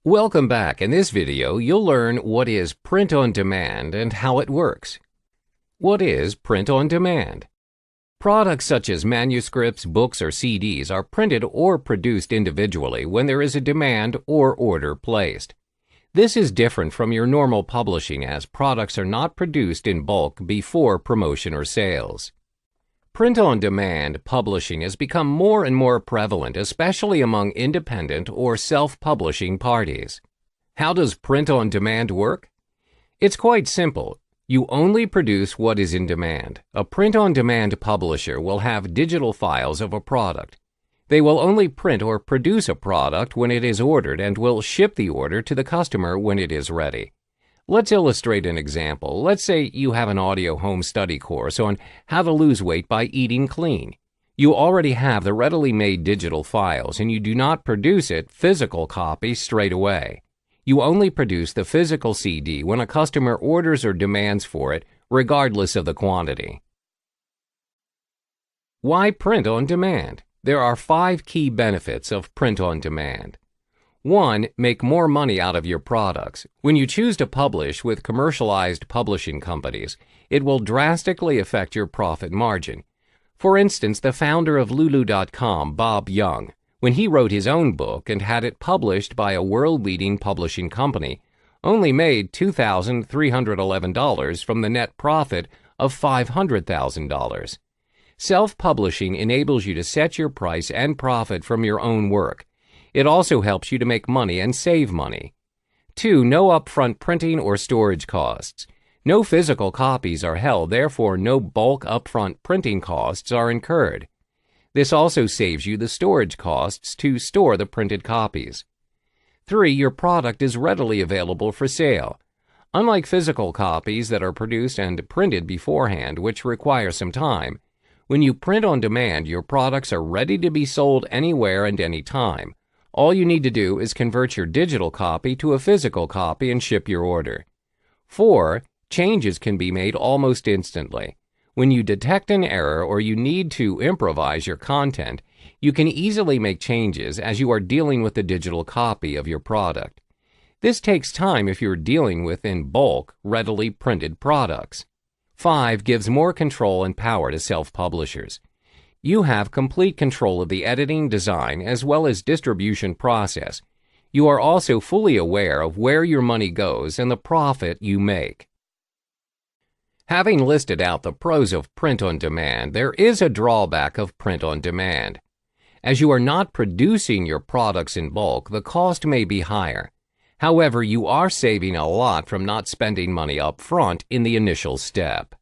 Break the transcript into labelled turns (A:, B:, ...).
A: Welcome back. In this video, you'll learn what is print on demand and how it works. What is print on demand? Products such as manuscripts, books, or CDs are printed or produced individually when there is a demand or order placed. This is different from your normal publishing, as products are not produced in bulk before promotion or sales. Print-on-demand publishing has become more and more prevalent, especially among independent or self-publishing parties. How does print-on-demand work? It's quite simple. You only produce what is in demand. A print-on-demand publisher will have digital files of a product. They will only print or produce a product when it is ordered and will ship the order to the customer when it is ready. Let's illustrate an example. Let's say you have an audio home study course on how to lose weight by eating clean. You already have the readily made digital files and you do not produce it physical copy straight away. You only produce the physical CD when a customer orders or demands for it, regardless of the quantity. Why print on demand? There are 5 key benefits of print on demand. 1. Make more money out of your products. When you choose to publish with commercialized publishing companies, it will drastically affect your profit margin. For instance, the founder of Lulu.com, Bob Young, when he wrote his own book and had it published by a world-leading publishing company, only made $2,311 from the net profit of $500,000. Self-publishing enables you to set your price and profit from your own work. It also helps you to make money and save money. 2. No upfront printing or storage costs. No physical copies are held, therefore no bulk upfront printing costs are incurred. This also saves you the storage costs to store the printed copies. 3. Your product is readily available for sale. Unlike physical copies that are produced and printed beforehand, which require some time, when you print on demand, your products are ready to be sold anywhere and any time. All you need to do is convert your digital copy to a physical copy and ship your order. 4. Changes can be made almost instantly. When you detect an error or you need to improvise your content, you can easily make changes as you are dealing with the digital copy of your product. This takes time if you're dealing with in bulk, readily printed products. 5. Gives more control and power to self-publishers. You have complete control of the editing, design, as well as distribution process. You are also fully aware of where your money goes and the profit you make. Having listed out the pros of print on demand, there is a drawback of print on demand. As you are not producing your products in bulk, the cost may be higher. However, you are saving a lot from not spending money up front in the initial step.